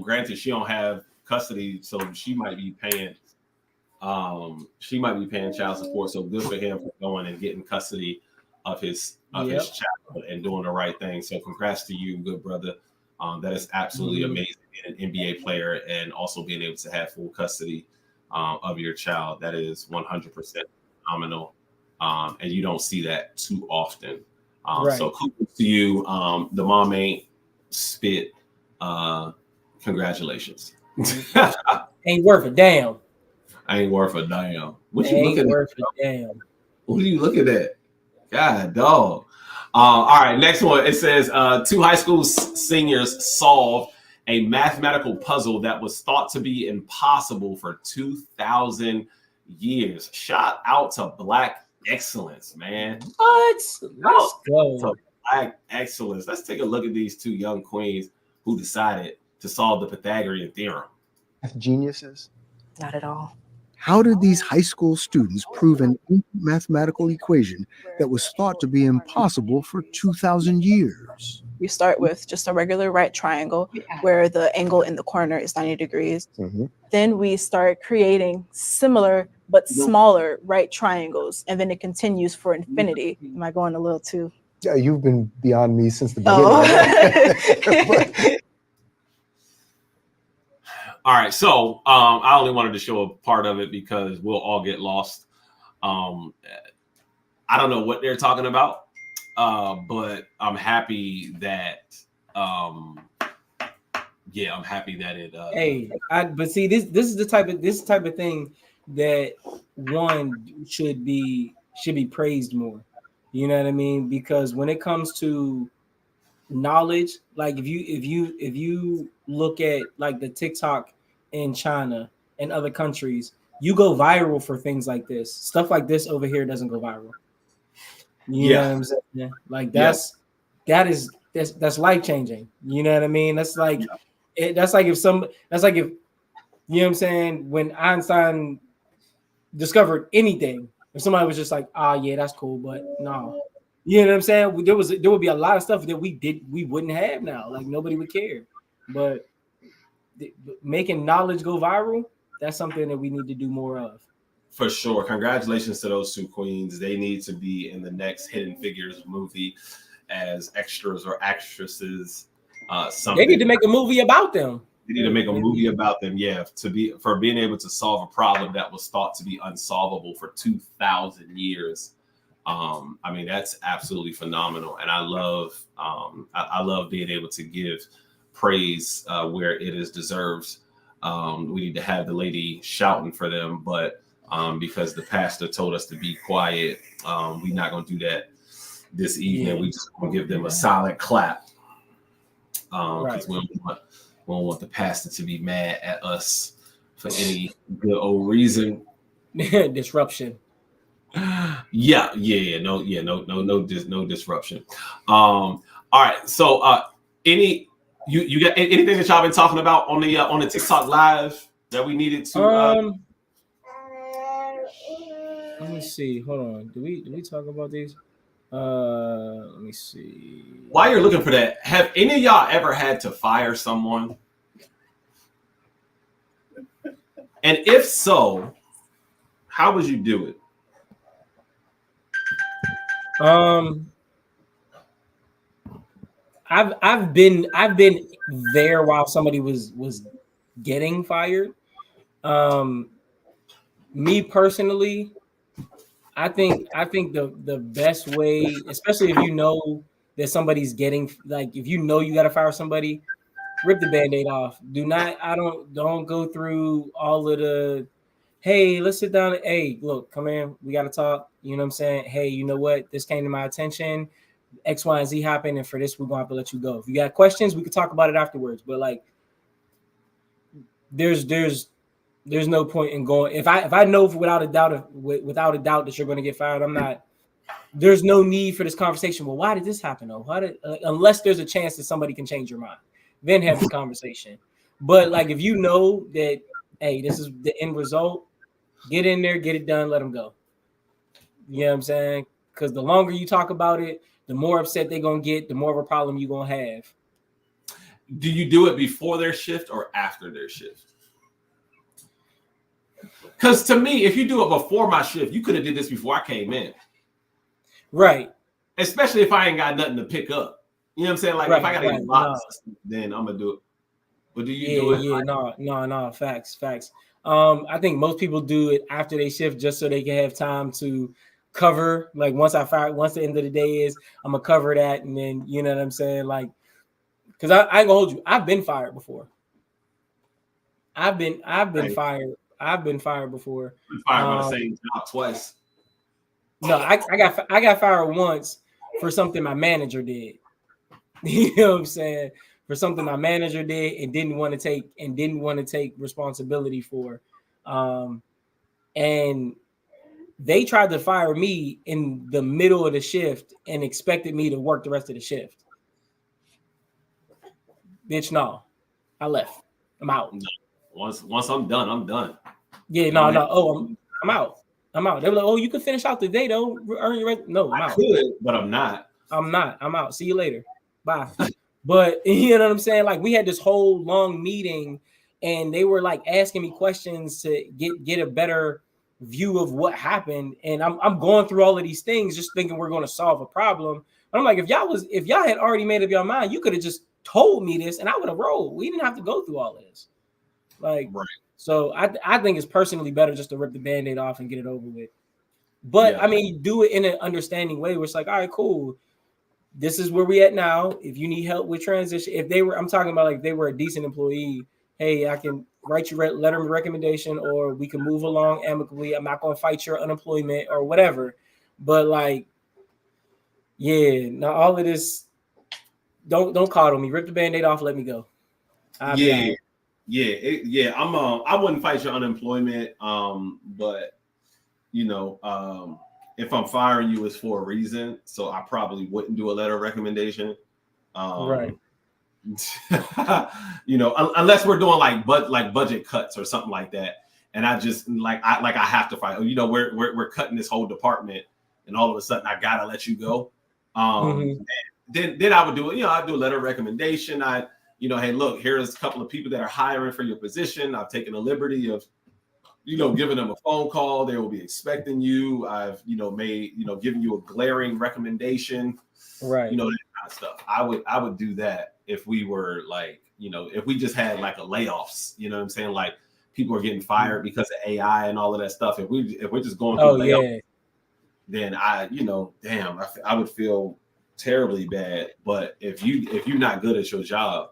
Granted, she don't have custody, so she might be paying child support. So good for him for going and getting custody of his child and doing the right thing. So congrats to you, good brother. That is absolutely amazing, being an NBA player and also being able to have full custody of your child. That is 100% phenomenal. And you don't see that too often. Right. So kudos to you. The mom ain't spit. Congratulations. Ain't worth a damn. Ain't worth a damn. What you looking at? What are you looking at? God, dog. All right, next one. It says 2 high school seniors solved a mathematical puzzle that was thought to be impossible for 2,000 years. Shout out to Black excellence, man. What? Let's go. So Black excellence. Let's take a look at these 2 young queens who decided to solve the Pythagorean theorem. Geniuses? Not at all. How did these high school students prove an mathematical equation that was thought to be impossible for 2,000 years? We start with just a regular right triangle where the angle in the corner is 90 degrees. Mm-hmm. Then we start creating similar but smaller right triangles, and then it continues for infinity. Am I going a little too? Yeah, you've been beyond me since the beginning. Oh. All right, so I only wanted to show a part of it because we'll all get lost. I don't know what they're talking about. but I'm happy that I'm happy that it but see, this is the type of thing that one should be praised more. You know what I mean? Because when it comes to knowledge, like if you look at like the TikTok in China and other countries, you go viral for things like this. Stuff like this over here doesn't go viral. You know what I'm saying? Like that's life changing. You know what I mean? That's like if you know what I'm saying, when Einstein discovered anything, if somebody was just like, yeah, that's cool, but no. You know what I'm saying? There would be a lot of stuff that we wouldn't have now. Like nobody would care. But making knowledge go viral, that's something that we need to do more of. For sure. Congratulations to those two queens. They need to be in the next Hidden Figures movie as extras or actresses. They need to make a movie about them. They need to make a movie about them. Yeah, for being able to solve a problem that was thought to be unsolvable for 2,000 years. I mean, that's absolutely phenomenal, and I love being able to give praise where it is deserved. We need to have the lady shouting for them, but because the pastor told us to be quiet, we're not going to do that this evening. We just going to give them a silent clap because we don't want the pastor to be mad at us for any good old reason. Disruption. No disruption. All right, so you got anything that y'all been talking about on the TikTok live that we needed to let me see, hold on, do we talk about these? Let me see. While you're looking for that, have any of y'all ever had to fire someone? And if so, how would you do it? I've been there while somebody was getting fired. Me personally, I think the best way, especially if you know that somebody's getting, like if you know you got to fire somebody, rip the Band-Aid off. Don't go through all of the, hey, let's sit down. Hey, look, come in. We got to talk. You know what I'm saying? Hey, you know what? This came to my attention. X, Y, and Z happened. And for this, we're going to have to let you go. If you got questions, we could talk about it afterwards. But like, there's no point in going. If I know without a doubt that you're going to get fired, there's no need for this conversation. Well, why did this happen though? Unless there's a chance that somebody can change your mind, then have the conversation. But like, if you know that, hey, this is the end result, get in there, get it done, let them go. You know what I'm saying? Because the longer you talk about it, the more upset they're going to get, the more of a problem you're going to have. Do you do it before their shift or after their shift? Because to me, if you do it before my shift, you could have did this before I came in. Right. Especially if I ain't got nothing to pick up. You know what I'm saying? Like, if I got to get boxes, then I'm going to do it. But do you do it? Yeah, no, facts. I think most people do it after they shift just so they can have time to cover. Like once the end of the day is, I'm gonna cover that, and then you know what I'm saying. Like, because I ain't gonna hold you. I've been fired before. I've been fired. I've been fired before. Been fired by the same job twice. No, I got fired once for something my manager did. You know what I'm saying? For something my manager did and didn't want to take responsibility for. And they tried to fire me in the middle of the shift and expected me to work the rest of the shift. Bitch, no. I left. I'm out. Once I'm done, I'm done. Yeah, no. Oh, I'm out. They were like, oh, you can finish out the day though. Earn your rent. No, I'm out. I could, but I'm not. I'm out. See you later. Bye. But you know what I'm saying? Like, we had this whole long meeting and they were like asking me questions to get a better view of what happened. And I'm going through all of these things just thinking we're going to solve a problem. But I'm like, if y'all had already made up your mind, you could have just told me this and I would have rolled. We didn't have to go through all of this. Like, right. So I think it's personally better just to rip the Band-Aid off and get it over with. But yeah. I mean, do it in an understanding way where it's like, all right, cool. this is where we at now. If you need help with transition, if they were, I'm talking about like if they were a decent employee, hey, I can write you letter of recommendation, or we can move along amicably. I'm not going to fight your unemployment or whatever. But like, yeah, now all of this, don't coddle me. Rip the Band-Aid off. Let me go. I wouldn't fight your unemployment. But you know, if I'm firing you, it's for a reason. So I probably wouldn't do a letter of recommendation. Right. You know, unless we're doing like budget cuts or something like that, and I just I have to fight. You know, we're cutting this whole department, and all of a sudden I gotta let you go. Then I would do it. You know, I'd do a letter of recommendation. Hey, look, here's a couple of people that are hiring for your position. I've taken the liberty of, giving them a phone call. They will be expecting you. I've, given you a glaring recommendation. Right. That kind of stuff. I would do that if we were like, if we just had like a layoffs, you know what I'm saying? Like people are getting fired because of AI and all of that stuff. If we're just going through layoffs, then I would feel terribly bad. But if you're not good at your job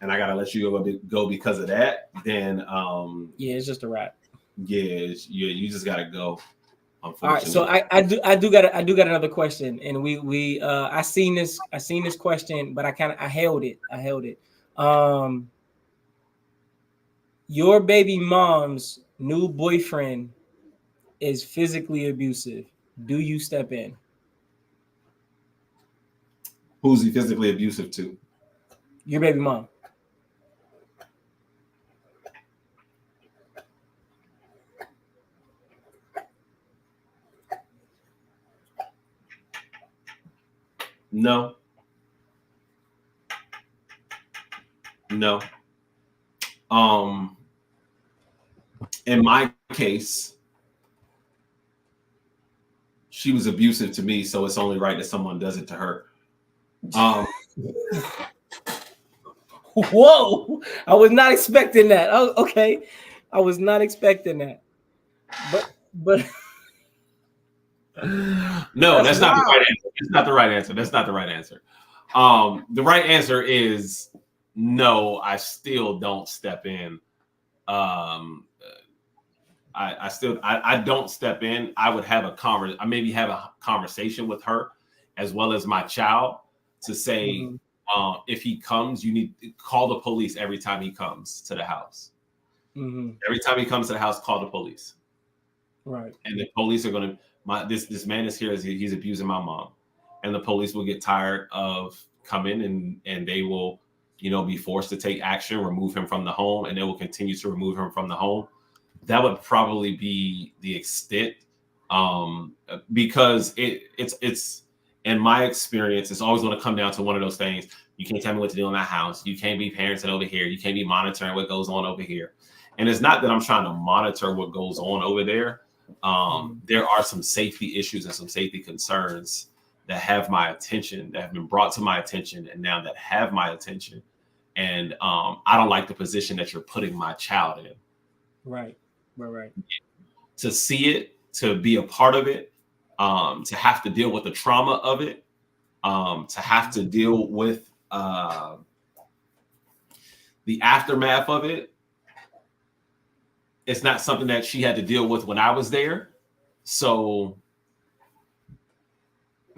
and I gotta let you go because of that, then it's just a wrap. You just gotta go. All right, so I do got another question, and we I seen this question, but I held it. Your baby mom's new boyfriend is physically abusive. Do you step in? Who's he physically abusive to? Your baby mom. No. In my case, she was abusive to me, so it's only right that someone does it to her. Whoa! I was not expecting that. Oh, okay, I was not expecting that. But no, that's not the right answer. It's not the right answer. That's not the right answer. The right answer is no. I still don't step in. I don't step in. I would have I maybe have a conversation with her as well as my child to say, if he comes, you need to call the police every time he comes to the house. Every time he comes to the house, call the police. Right. And the police are going to, this man is here, he's abusing my mom. And the police will get tired of coming and they will, be forced to take action, remove him from the home, and they will continue to remove him from the home. That would probably be the extent, because it's in my experience, it's always going to come down to one of those things. You can't tell me what to do in my house. You can't be parenting over here. You can't be monitoring what goes on over here. And it's not that I'm trying to monitor what goes on over there. There are some safety issues and some safety concerns that have my attention, that have been brought to my attention, and now that have my attention. And I don't like the position that you're putting my child in. Right. To see it, to be a part of it, to have to deal with the trauma of it, to have to deal with the aftermath of it. It's not something that she had to deal with when I was there. So,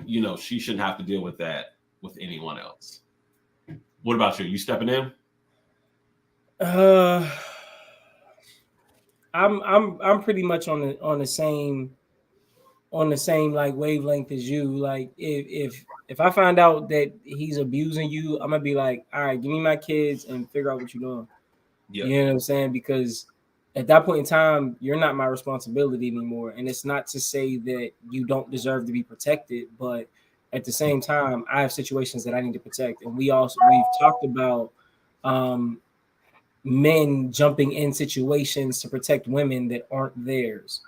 she shouldn't have to deal with that with anyone else. What about you? You stepping in? I'm pretty much on the same like wavelength as you. Like if I find out that he's abusing you, I'm gonna be like, all right, give me my kids and figure out what you're doing. Yeah. You know what I'm saying? Because at that point in time, you're not my responsibility anymore. And it's not to say that you don't deserve to be protected, but at the same time, I have situations that I need to protect. And we've talked about men jumping in situations to protect women that aren't theirs,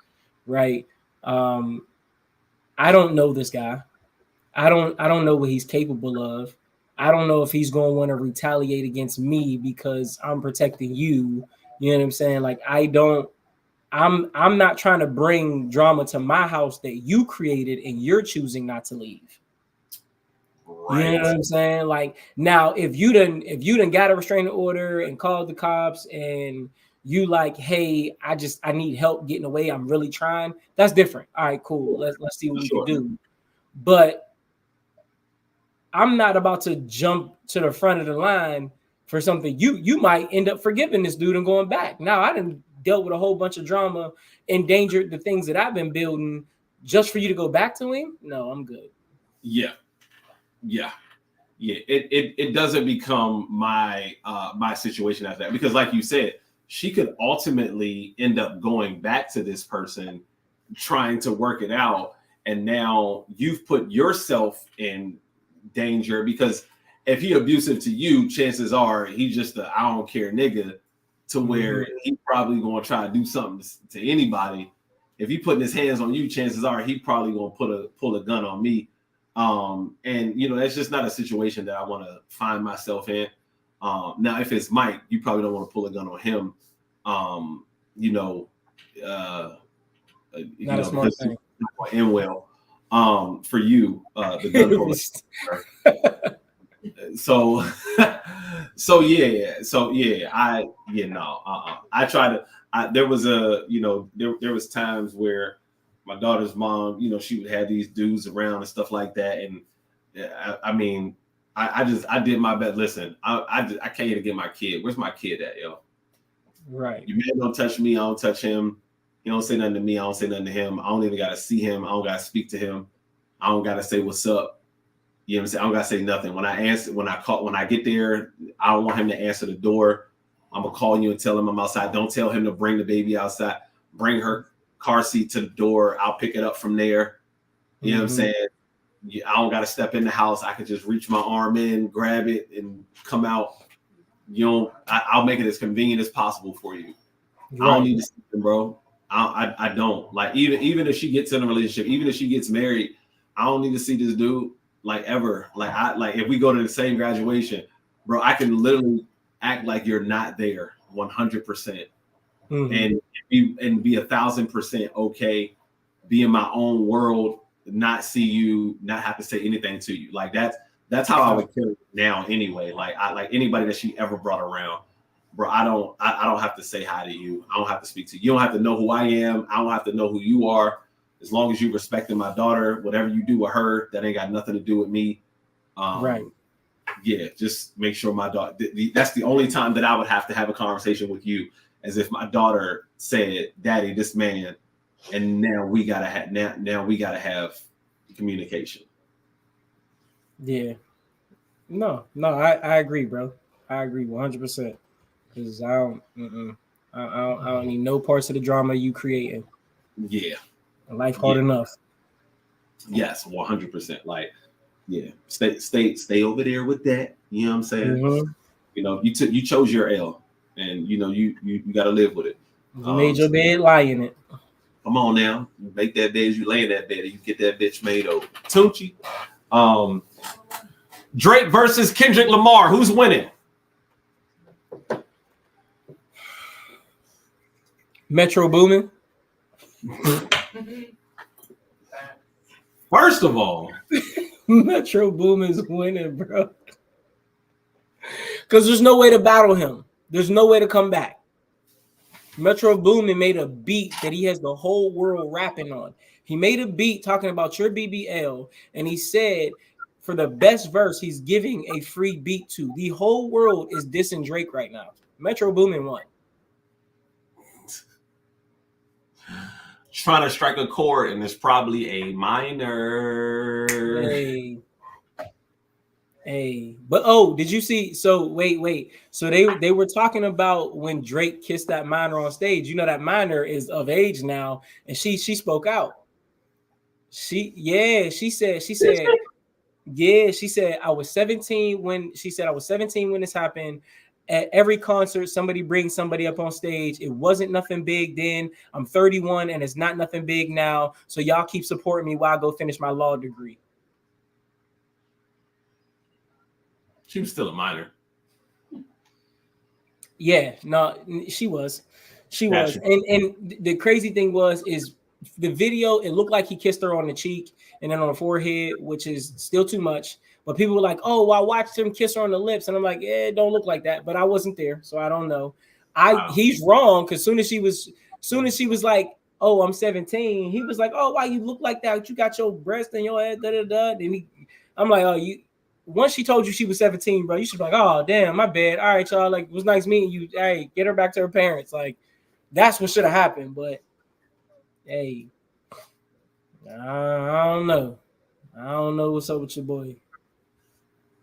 right? I don't know this guy. I don't know what he's capable of. I don't know if he's going to want to retaliate against me because I'm protecting you. You know what I'm saying? Like I'm not trying to bring drama to my house that you created and you're choosing not to leave. Right. You know what I'm saying? Like now, if you done got a restraining order and called the cops and you like, hey, I need help getting away. I'm really trying. That's different. All right, cool. Let's see what we can do. But I'm not about to jump to the front of the line for something you might end up forgiving this dude and going back. Now I done dealt with a whole bunch of drama, endangered the things that I've been building just for you to go back to him. No, I'm good. Yeah. It doesn't become my my situation after that, because like you said, she could ultimately end up going back to this person, trying to work it out, and now you've put yourself in danger, because if he abusive to you, chances are he's just a I don't care nigga, to where he probably gonna try to do something to anybody. If he putting his hands on you, chances are he probably gonna pull a gun on me. And you know, that's just not a situation that I want to find myself in. Now, if it's Mike, you probably don't want to pull a gun on him. Not a smart thing. And well, for you, the gun so I try to. There was times where my daughter's mom, you know, she would have these dudes around and stuff like that, and I did my best. Listen, I can't even get my kid. Where's my kid at, yo? Right. You man don't touch me, I don't touch him. He don't say nothing to me, I don't say nothing to him. I don't even gotta see him. I don't gotta speak to him. I don't gotta say what's up. You know what I'm saying? I don't gotta say nothing. When I get there, I don't want him to answer the door. I'm gonna call you and tell him I'm outside. Don't tell him to bring the baby outside. Bring her car seat to the door. I'll pick it up from there. You know what I'm saying? I don't gotta step in the house. I can just reach my arm in, grab it, and come out. I'll make it as convenient as possible for you. Right. I don't need to see him, bro. I don't. Like, even if she gets in a relationship, even if she gets married, I don't need to see this dude like ever. Like if we go to the same graduation, bro, I can literally act like you're not there 100%. And be 1,000% okay, be in my own world, not see you, not have to say anything to you. Like that's how I would carry it now anyway. Like anybody that she ever brought around, bro, I don't have to say hi to you. I don't have to speak to you. You don't have to know who I am. I don't have to know who you are. As long as you respecting my daughter, whatever you do with her, that ain't got nothing to do with me. Right. Yeah, just make sure my daughter. That's the only time that I would have to have a conversation with you, as if my daughter said, "Daddy, this man," and now we gotta have communication. Yeah. No, I agree, bro. I agree 100%. Because I don't need no parts of the drama you creating. Yeah. Life hard enough. Yes, 100%. Like, yeah, stay over there with that. You know what I'm saying? You know, you chose your L, and you know you got to live with it. You made your bed, lie in it. Come on now, you make that bed. You lay in that bed, and you get that bitch made over. Tunchi. Drake versus Kendrick Lamar. Who's winning? Metro Boomin. First of all, Metro Boomin's winning, bro. Because there's no way to battle him. There's no way to come back. Metro Boomin made a beat that he has the whole world rapping on. He made a beat talking about your BBL, and he said for the best verse, he's giving a free beat to. The whole world is dissing Drake right now. Metro Boomin won. Trying to strike a chord, and it's probably a minor. Hey, but did you see? So wait. So they were talking about when Drake kissed that minor on stage. You know that minor is of age now, and she spoke out. She said I was 17 when this happened. At every concert, somebody brings somebody up on stage. It wasn't nothing big then. I'm 31 and it's not nothing big now. So y'all keep supporting me while I go finish my law degree. She was still a minor. Yeah, no, she was. And the crazy thing is the video, it looked like he kissed her on the cheek and then on the forehead, which is still too much. But people were like, "Oh, well, I watched him kiss her on the lips," and I'm like, "Yeah, it don't look like that." But I wasn't there, so I don't know. He's wrong because soon as she was like, "Oh, I'm 17," he was like, "Oh, why you look like that? You got your breast in your head." Da da da. Then I'm like, "Oh, you." Once she told you she was 17, bro, you should be like, "Oh, damn, my bad. All right, y'all. Like, it was nice meeting you. Hey, get her back to her parents." Like, that's what should have happened. But hey, I don't know. I don't know what's up with your boy.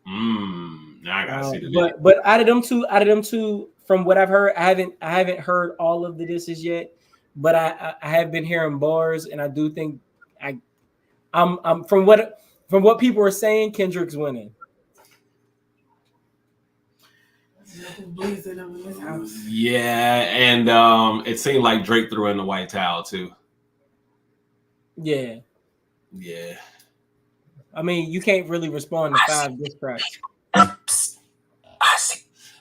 Now I gotta see the video. But out of them two, from what I've heard, I haven't heard all of the disses yet, but I have been hearing bars, and I do think I'm from what people are saying, Kendrick's winning. Yeah, and it seemed like Drake threw in the white towel too. Yeah. Yeah. I mean, you can't really respond to 5 diss tracks.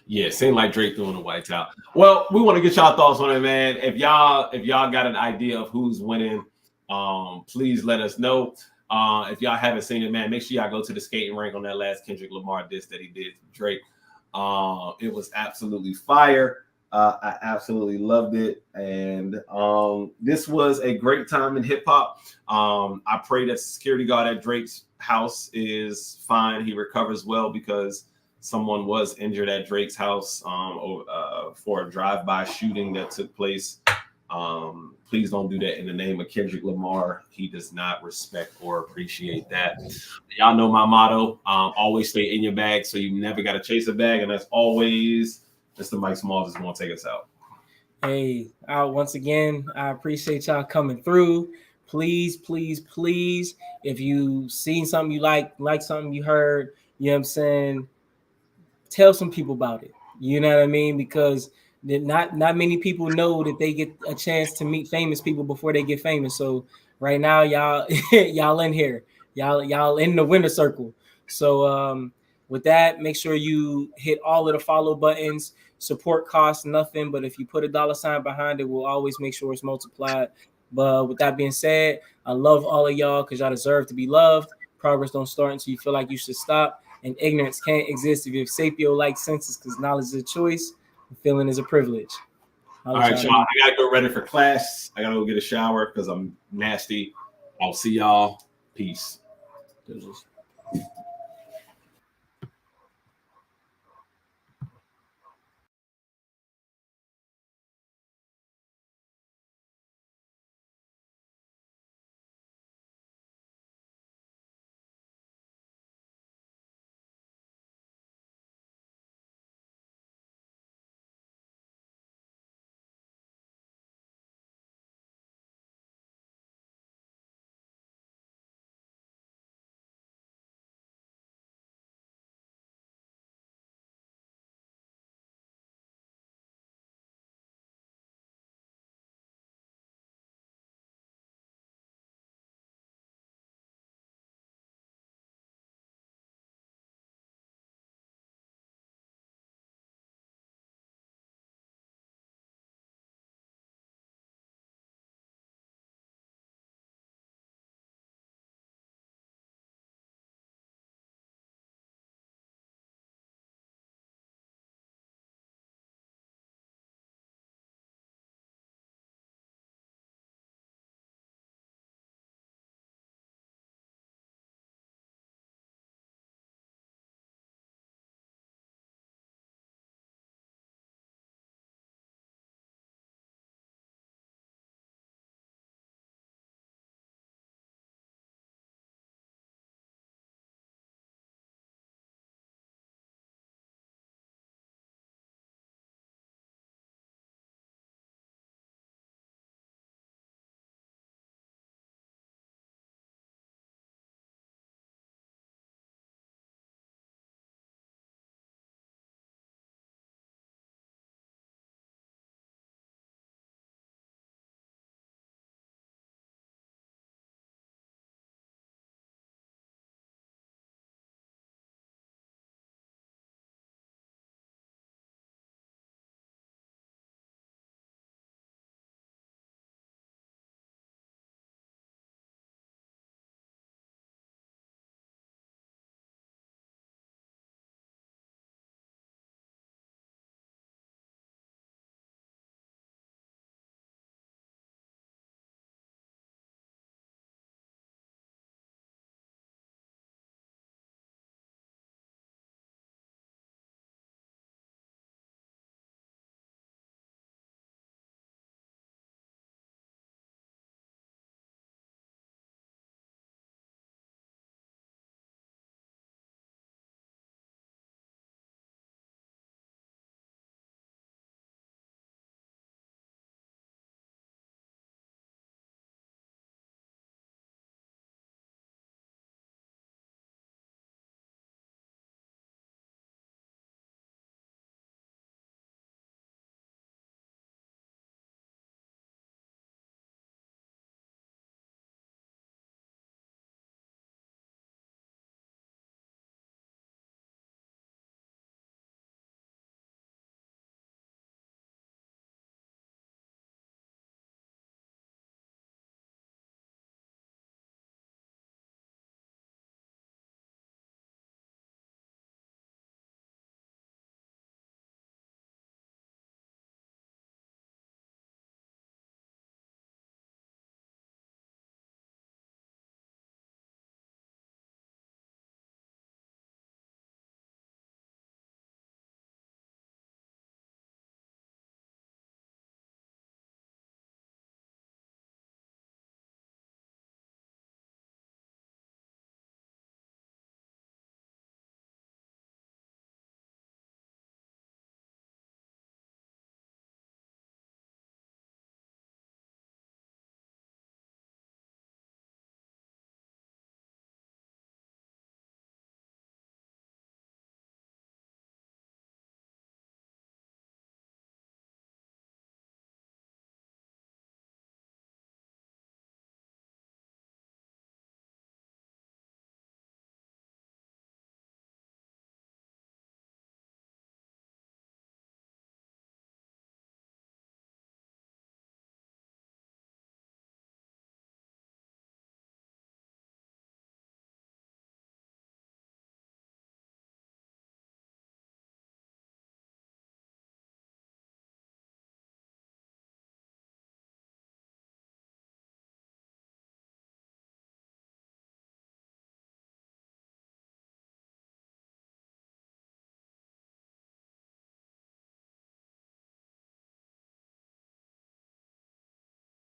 Yeah, it seemed like Drake threw in the white towel. Well, we want to get y'all thoughts on it, man. If y'all got an idea of who's winning, please let us know. If y'all haven't seen it, man, make sure y'all go to the skating rink on that last Kendrick Lamar diss that he did to Drake. It was absolutely fire. I absolutely loved it, and this was a great time in hip hop. I pray that the security guard at Drake's house is fine. He recovers well because someone was injured at Drake's house for a drive-by shooting that took place. Please don't do that in the name of Kendrick Lamar. He does not respect or appreciate that. Y'all know my motto, always stay in your bag so you never got to chase a bag. And that's always Mr. Mike Smalls is going to take us out. Hey, once again, I appreciate y'all coming through. Please, please, please, if you seen something you like something you heard, you know what I'm saying, tell some people about it. You know what I mean? Because not many people know that they get a chance to meet famous people before they get famous. So right now, y'all y'all in here, y'all in the winner circle. So with that, make sure you hit all of the follow buttons. Support costs nothing, but if you put a $sign behind it, we'll always make sure it's multiplied. But with that being said, I love all of y'all because y'all deserve to be loved. Progress don't start until you feel like you should stop, and ignorance can't exist if you have sapio-like senses, because knowledge is a choice. Feeling is a privilege. All right, y'all. I gotta go ready for class. I gotta go get a shower because I'm nasty. I'll see y'all. Peace.